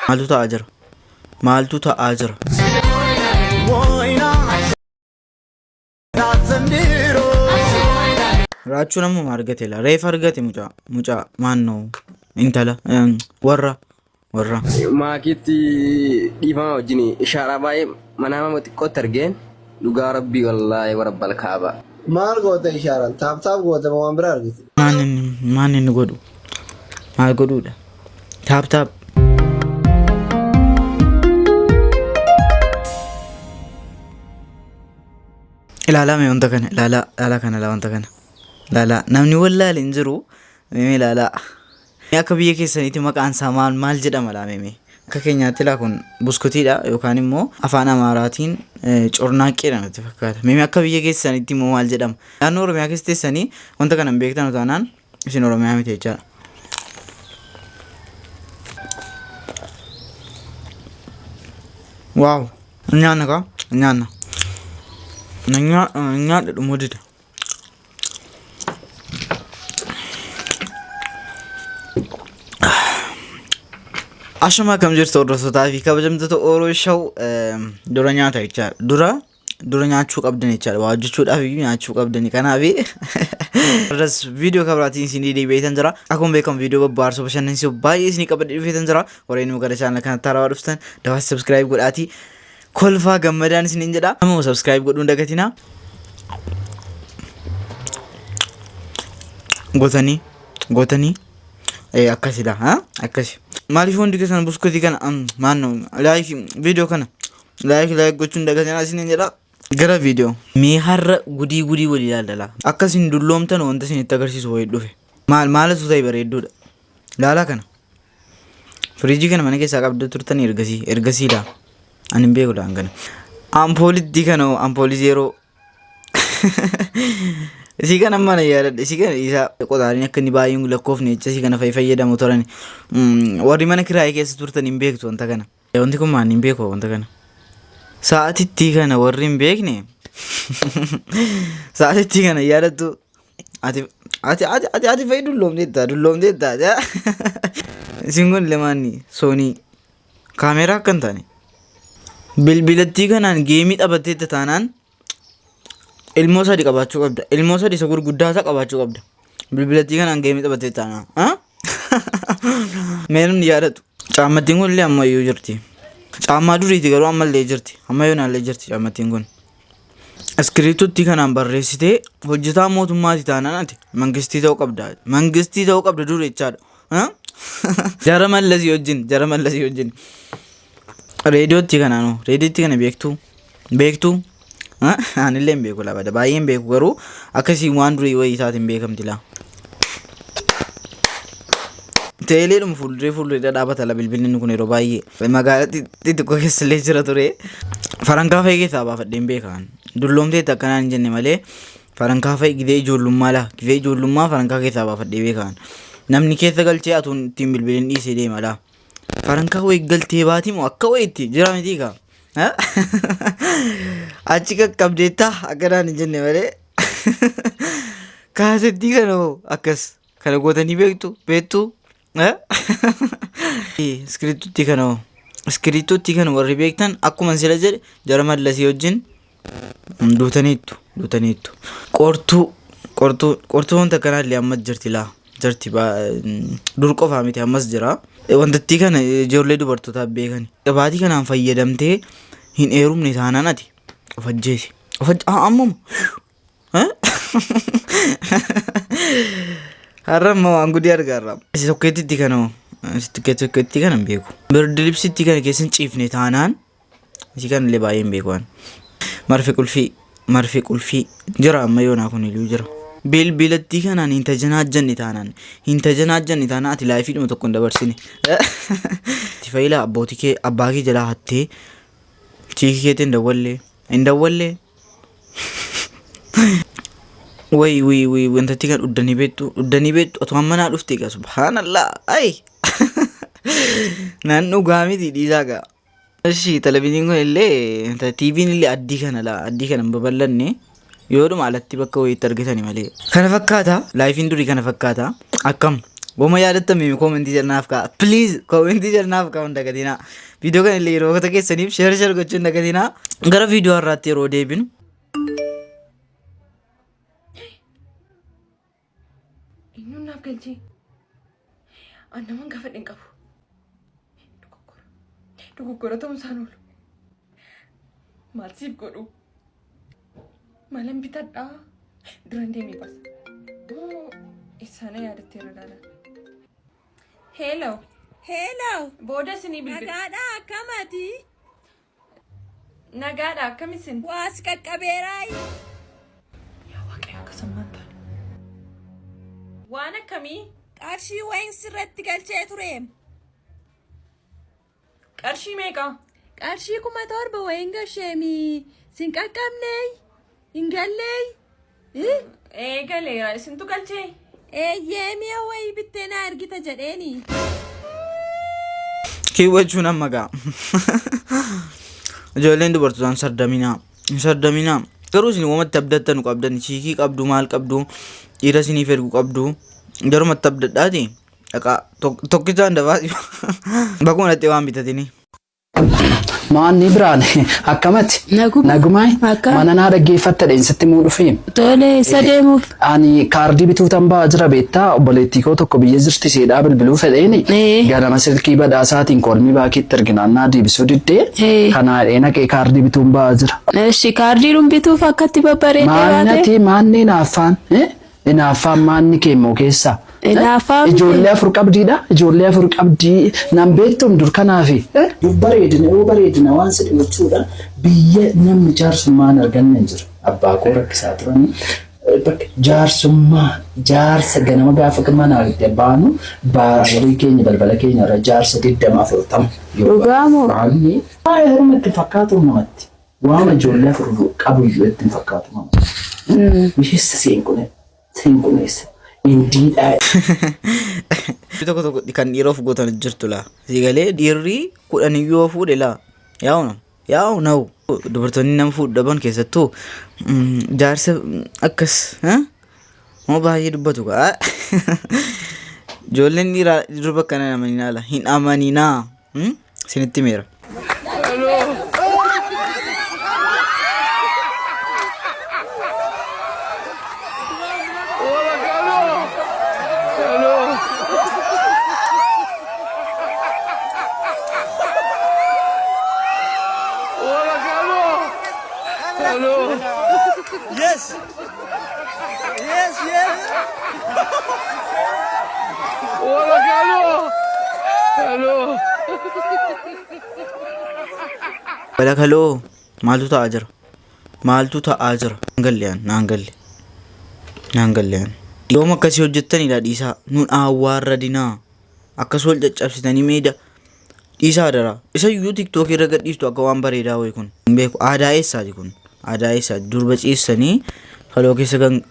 Maaltu ta'aa jira? Maaltu ta'aa jira? Raachuu namuma argate la. Reef argate mucaa maannoo intala warra maakitti dhiifama wajjin ishaaraa baay'ee manaama xiqqootti argeen dhugaa rabbii wallaahi warabbal kaaba. Maal goota ishaaran? Taap goota waan biraa argite. Maan inni godhu? Maal godhuudha? Taap. Ilaalaa wanta kana. Ilaalaa kana wanta kana. Ilaalaa namni wallaalee hin jiru. Mee ilaalaa. Akka biyya keessaniitti maqaan isaa maal jedhama laamee? Akka keenyaatti laa kun buskutiidha yookaan immoo afaan Amaaraatiin cornaaqqeedha natti fakkaata. Mee akka biyya keessaniitti immoo maal jedhama? Naannoo Oromiyaa keessa teessanii wanta kana hin beektan taanaan isin Oromiyaa miti jechaadha. Waaw! Nyaanna kaa? Nyaanna. Nyaadha dhumuu dida. Ashama kam jirtu hordoftoota fi kabajamtoota Oromoo Show dura nyaata jechaadha. Dura nyaachuu qabdan jechaadha. Waa hojjechuudhaaf nyaachuu qabdan. Kanaaf irras viidiyoo kabraatiin isin deebi'eetan jira. Akkuma beekamu viidiyoo babbaarsu bashannansiisuu baay'ee isin qabadhee dhufeetan jira. Warreen nu gara chaanala kanatti haaraa dhuftan dabaas subscribe godhaatii kolfaa gammadaan isiniin jedha. Ammoo subscribe godhuun dagatina. Gootanii akkasidha akkasi. Maaliif hundi keessan buskutii kana maannoo viidiyoo kana laayik gochuun dagatina isiniin jedha. Gara viidiyoo mee har'a gudii walii ilaalla. Akkasiin dulloomtan wanta isin itti agarsiisu wayii dhufe. Maalatu ta'e bareedduudha. Laalaa kana. Firiijii kana mana keessaa qabda turtanii ergasiidha. Ani hin beeku dhaan kana. Ampoolitti kana ampoolii zeeroo. Isii kana mana yaadadha. Isii kana isaa qotaanii akka inni baay'een lakkoofne jecha isii kana fayyadamu turan. Warri mana kiraayee keessa turtan hin beektu wanta kana. Wanti kun maan hin beeku wanta kana. Sa'aatitti kana warri hin beekne. Sa'aatitti kana yaadattu. Ati fa'i dulloomteetta. Isin kun lamaanni soonii kaameeraa akka hin taane. Bilbilattii kanaan geemii taphatteetta taanaan ilmoo sadii qabaachuu qabda. Ilmoo sadii isa gurguddaa isaa qabaachuu qabda. Bilbilattii kanaan geemii taphatteetta taanaan. Mee namni yaadatu. Caammattiin kun illee ammayyuu jirti. Caammaa duriiti garuu ammallee jirti. Ammayyuu naallee jirti caammattiin kun. Iskiriiptuutti kanaan barreessitee hojjetaa mootummaati taanaan ati mangistii ta'uu qabda. Mangistii ta'uu qabda dura jechaadha. Jara mallasii wajjin. Reediyootti kanaanoo. Reediyootti kana beektuu? Anillee hin beeku labada. Baay'ee hin beeku garuu akkasiin waan durii wayii isaatiin beekamti laa. Teeleedhuma fuulduree dhaabata la bilbilli kun yeroo baay'ee magaalaa xixiqqoo keessa illee jira ture. Farankaa fa'i keessaa baafadheen beekan. Dulloomteetti akkanaan hin jenne malee farankaa fa'i gidee ijoollummaa farankaa keessaa baafadhee beekan. Namni keessa galchee atuun ittiin bilbilin dhiisee deema laa. Farankaa wayii galtee baatii moo akka wayiitti jira miti kaa. Achi qaqqabdeettaa akkanaan hin jenne malee kaasettii kana akkas kana gootanii beektu. Iskiriiptuutti kana warri beektan akkuma sila jedhe jara mallasii wajjin duutaniittu. Qortuu wanta kanaallee ammas jirti laa. Dur qofaa miti ammas jira. Wantattii kana ijoollee dubartootaaf beekani. Qabaatii kanaan fayyadamtee hin eerumne taanaan ati of ajjeesi. Ammuma. Har'amma waan gudii argaarra. Tokkeettitti kana hin beeku. Birdilibsitti kana keessa hin ciifne taanaan isii kanallee baay'ee hin beeku. Marfee qulfii jira amma yoonaa kun iyyuu jira. Bilbilattii kanaan hin tajanaajjanne taanaan ati laayifiidhuma tokko hin dabarsine. Faayilaa abbaa kee jalaa hattee chiikii keetti hin dawwallee. Wayii wantatti kan uddanii beektu otoo ammanaa dhufte egaa subhaanallaa naan dhugaa miti dhiisaa gaa. Televiziin kun illee TV'n illee addii kana hin babal'anne yoodhuma alatti bakka wayiitti argatani malee. Kana fakkaata laayifiin durii kana fakkaata. akkam wama yaadattame koomentii jalnaaf ka'a please koomentii jalnaaf ka'a hunda gatina viidiyoo kana illee yeroo kata keessaniif share gochuun dagatina gara viidiyoo har'aatti yeroo deebinu innun naaf galchee annaman gaafadhen qabu dogoggora ta'uu isaan oolu maal siif godhu maalan bitadhaa duran deemee bas isana yaadateera laala. Hello. Hello. Booda isinii bilbil. Nagaadha akkamati? Nagaadha akkamisin? Waas qaqqabeeraay. Yaa Waaqayyo akkasummaan taane. Waan akkamii? Qarshii wayin sirratti galchee tureem. Qarshii meeqa? Qarshii 7,000 wayin gasheemi. Sin qaqqabneey? Hin galleey? Galeera isintu galchee? Mi'a wayii bittee na argita jedheeni. Kiiwwachuun amma ga'a. Ijoolleen dubartootaan sardaminaa. Garuu isin uumamatti abdattanu qabdan shiikii qabdu maal qabdu dhiira isiniif ergu qabdu garumatti abdadhaati dhaqaa tokkichaan dabaasi bakkuma dhattee waan bitatini. Maanni biraan akkamati nagumaay mana naa dhaggeeffatta dheensitti muu dhufeen Tole sadeemuuf. ani kaardii bituutan ba'aa jira beektaa obboleettii koo tokko biyya jirti seedhaa bilbiluu fedheeni ganama silkii badhaasaatiin kolmii baakiitti erginaannaa deebisuu diddee kanaa dheenaqee kaardii bituun ba'aa jira. Eshi kaardii bituuf akkatti babbareedee baate. Maanni naaffaan maanni keemmoo keessaa. Ijoollee 4 qabdiidha. Ijoollee 4 qabdii nan beektuun dur kanaafi bareedina waan sadii gochuudha. Biyya namni jaarsummaan arganne hin jiru. Abbaa koo rakkisaa turanii jaarsa ganama gaafa manaa baanu baay'ee keenya balbala keenya irra jaarsa 20-40. Dhugaamoo? Baay'ee itti fakkaatu namatti. Waan ijoollee 4 qabu iyyuu itti fakkaatu namatti. Misheessa seenquneessa. Indeedha. Tokko kan dhiiroof gootan jirtu laa. Sigalee dhiirri 10 yoo fuudhe laa. Yaa'u na'u. Dubartoonni nama fuudhaban keessattuu jaarsa akkas moo baay'ee dubbatu ga'a. Ijoolleen dhiiraa durba kana amaninaa laa. Hin amaninaa. Isinitti meera. Yes. Hola, Hello. Bala kaloo maaltu ta'aa jira? Naan galle. Yoom akkasii hojjettanidha dhiisaa. Nun awwaarra dinaa. Akkas wal caccabsitanii meeda dhiisaa dara. Isa iyyuu tiktookii irra gadhiistu akka waan bareedaa wayi kun. Hin beeku aadaa eessaati kun? Aadaa eessaati? Durba ciissanii kaloo keessa kan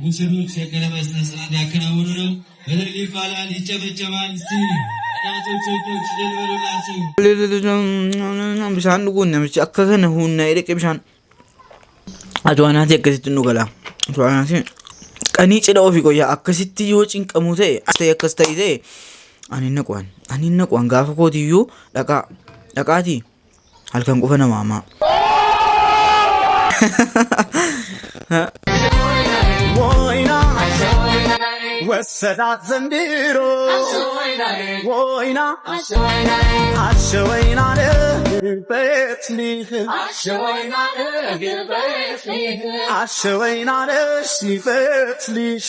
ሙሽሮች የቀለበት ስነ ስርዓት ያከናውኑ ነው። እልል ይባላል፣ ይጨበጨባል። እስቲ እናቶች እህቶች እልል በሉላቸው። bishaan dhuguun namichi akka kana humna hidhaqee bishaan ajaa'anaati akkasitti nu gala. Ajaa'anaati qanii cidha ofii qoyyaa akkasitti yoo cinqamu ta'e akkas ta'e ani naquan gaafa kootiyyuu dhaqaatii halkan qofa nama hamaa. ወሰዳት ዘንድሮ ወይና አሸወይና በትሊህ አሸወይና በትሊሽ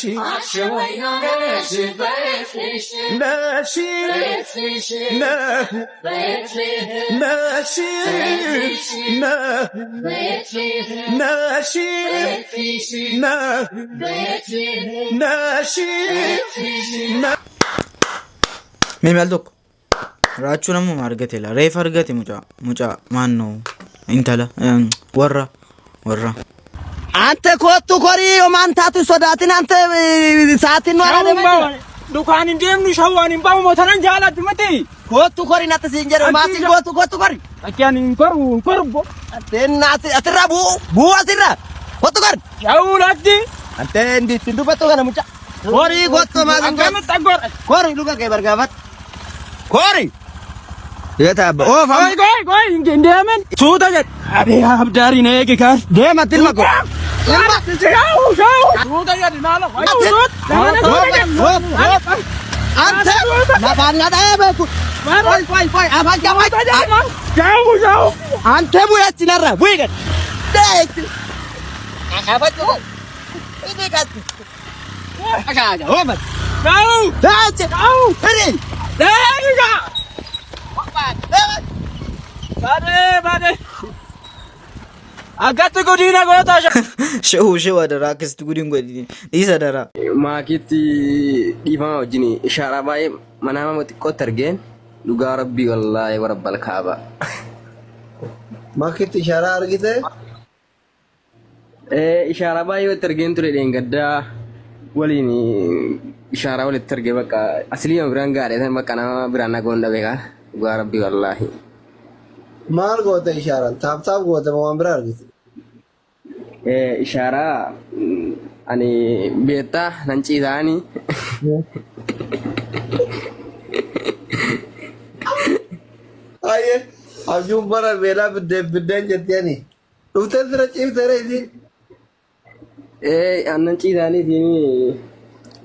ነሺ Mimi al tokko raachuu namuma argateela reefa argate mucaa maannoo intala warra Ante kottu kori omantaatu sodaatin ante saatiin wara deemee dukaan hin deemnu shawwaan hin bahu motoran jaalatti miti kottu kori natti siin jedhu maatiin kottu kori akkiyaan hin koru Naati asirra buu asirra kottu kori shawulatti ante ndiitti dubbatu kana mucaa kori kottu maatiin kori luka kee bargaafat kori Yeta oh fam goy indeemen suuta jed abi abdaari na eege kaas deema tilma ko suuta jed maala ante nafaan na dhae beeku fai afaan shaawu ante buya chinarra buigat deekti afatu ini kat aga homat shaawu dace hiri deega Bade. Agatti godina goota Shehu adara akkasitti gudiin godini dhiisa adara. Maakitti dhiifama wajjin ishaaraa baay'ee manama xiqqootti argeen dhugaa rabbii wallaahi warabbal kaaba. Maakitti ishaaraa argite? Ishaaraa baay'ee walitti argeen ture dheengaddaa waliin ishaaraa walitti argee bakka aslii biraan gaadhe bakka nama biraan nagoon dhabeekaa dhugaa rabbii wallaahi. Maal goota ishaaraan? Taaptaap goota waan biraa argite? Ishaaraa ani beektaa nan ciisaanii. Ayyee abjuun bara beelaa biddeen jetteeni. Dhuftee sira ciiftee reeti? Annan ciisaanii siinii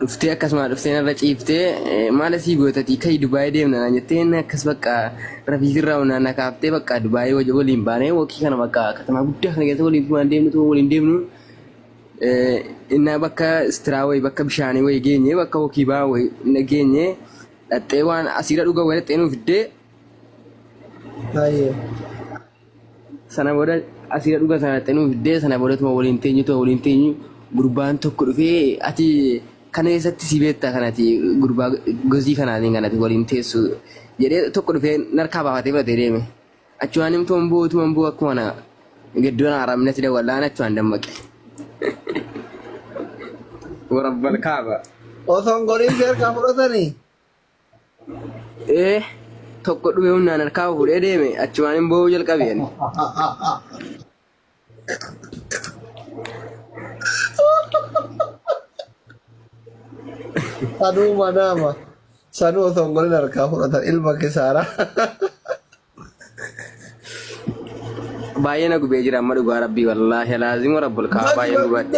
dhuftee akkasuma dhuftee narra ciiftee maal asii gootati kai Dubaayii deemna naan jettee akkas bakka rafiisirraa unaanna kaaftee bakka Dubaayii waliin baanee wakii kana bakka katamaa guddaa kana keessa waliin deemnu innaa bakka istiraawayii bakka bishaanii wayii geenye bakka wakii baa wayii geenye dhaxxee waan asiirra dhuga wayii dhaxxee nuuf fiddee sana booda asiirra dhuga sana dhaxxee nuuf fiddee sana boodatuma waliin teenyu gurbaan tokko dhufee ati kana keessatti si beektaa kanati gurbaa gozii kanaatiin kanati waliin teessu jedhee tokko dhufee narkaa baafatee fudhatee deeme. Achumaan himtuun bu'u akkuma na gidduun haaramnatti dawwalaan achumaan dammaqe. Warabbal kaaba. Osoon goliin seerkaa fudhatanii? Tokko dhufee humnaan harkaa fuudhee deeme achumaan hin bu'uu jalqabeen. Sanuu manama. Sanuu osoo hin golin harkaa fudhatan ilma kisaaraa. Baay'ee na gubee jira amma dhugaa rabbii wallaahi laazima rabbul kaaba baay'ee gubadhe.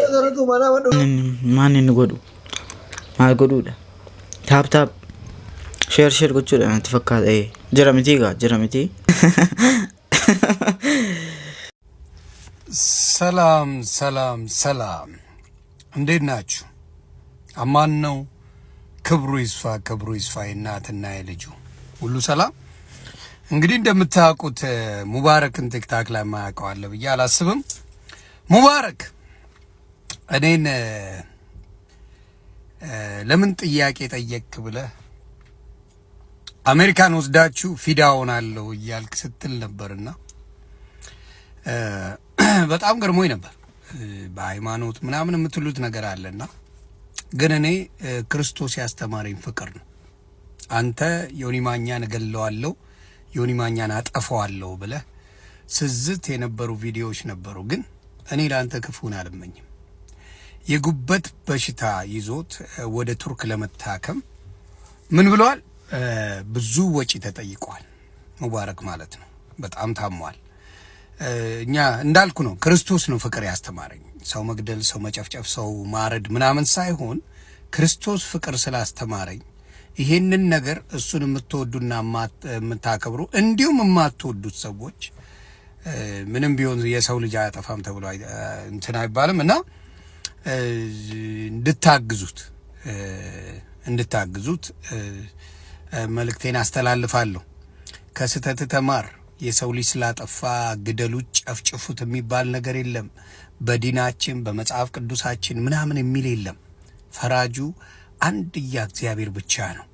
Maan inni godhu? Maal godhuudha? Taap sheer gochuudha natti fakkaata. Jira mitii gaa jira mitii. ሰላም እንዴት ናችሁ? አማን ነው። ክብሩ ይስፋ የእናትና የልጁ ሁሉ ሰላም። እንግዲህ እንደምታውቁት ሙባረክን ቲክታክ ላይ ማያውቀው አለ ብዬ አላስብም። ሙባረክ እኔን ለምን ጥያቄ ጠየቅ ብለህ አሜሪካን ወስዳችሁ ፊዳ ሆናለሁ እያልክ ስትል ነበርና በጣም ገርሞኝ ነበር። በሃይማኖት ምናምን የምትሉት ነገር አለና ግን እኔ ክርስቶስ ያስተማረኝ ፍቅር ነው። አንተ ዮኒ ማኛን እገለዋለሁ ዮኒ ማኛን አጠፋዋለሁ ብለህ ስዝት የነበሩ ቪዲዮዎች ነበሩ። ግን እኔ ለአንተ ክፉን አልመኝም። የጉበት በሽታ ይዞት ወደ ቱርክ ለመታከም ምን ብለዋል? ብዙ ወጪ ተጠይቋል። ሙባረክ ማለት ነው። በጣም ታሟል። እኛ እንዳልኩ ነው፣ ክርስቶስ ነው ፍቅር ያስተማረኝ። ሰው መግደል፣ ሰው መጨፍጨፍ፣ ሰው ማረድ ምናምን ሳይሆን ክርስቶስ ፍቅር ስላስተማረኝ ይሄንን ነገር እሱን የምትወዱና የምታከብሩ እንዲሁም የማትወዱት ሰዎች ምንም ቢሆን የሰው ልጅ አያጠፋም ተብሎ እንትን አይባልም እና እንድታግዙት መልእክቴን አስተላልፋለሁ። ከስተት ተማር። የሰው ልጅ ስላጠፋ ግደሉት፣ ጨፍጭፉት የሚባል ነገር የለም። በዲናችን በመጽሐፍ ቅዱሳችን ምናምን የሚል የለም። ፈራጁ አንድያ እግዚአብሔር ብቻ ነው።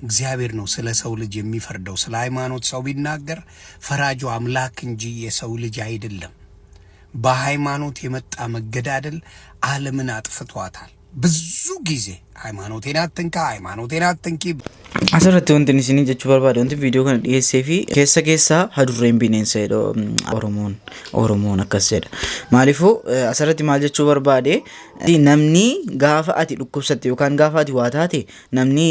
እግዚአብሔር ነው ስለ ሰው ልጅ የሚፈርደው። ስለ ሃይማኖት ሰው ቢናገር ፈራጁ አምላክ እንጂ የሰው ልጅ አይደለም። በሃይማኖት የመጣ መገዳደል ዓለምን አጥፍቷታል። ብዙ ጊዜ ሃይማኖቴን አትንኪ asirratti wanti isin jechuu barbaade wanti viidiyoo kana dhiyeessee fi keessa hadurreen bineensa jedha Oromoon akkas jedha. Maaliifuu asirratti maal jechuu barbaade namni gaafa ati dhukkubsatte yookaan gaafa ati waa taate namni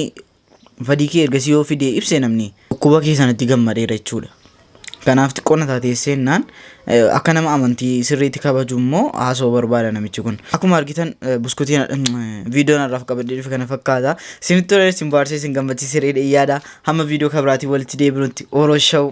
fadii kee ergasii yoo fidee ibse namni dhukkuba kee sanatti gammadeera jechuudha. Kanaaf xiqqoona taateessennaan akka nama amantii sirriitti kabaju immoo haasoo barbaada namichi kun. Akkuma argitan buskutiin viidiyoon irraaf qabadee dhufe kana fakkaata. Isinitti tolee isin baarsee isin gammachiisee yaada hamma viidiyoo kabiraatii walitti deebinutti Oroshaw.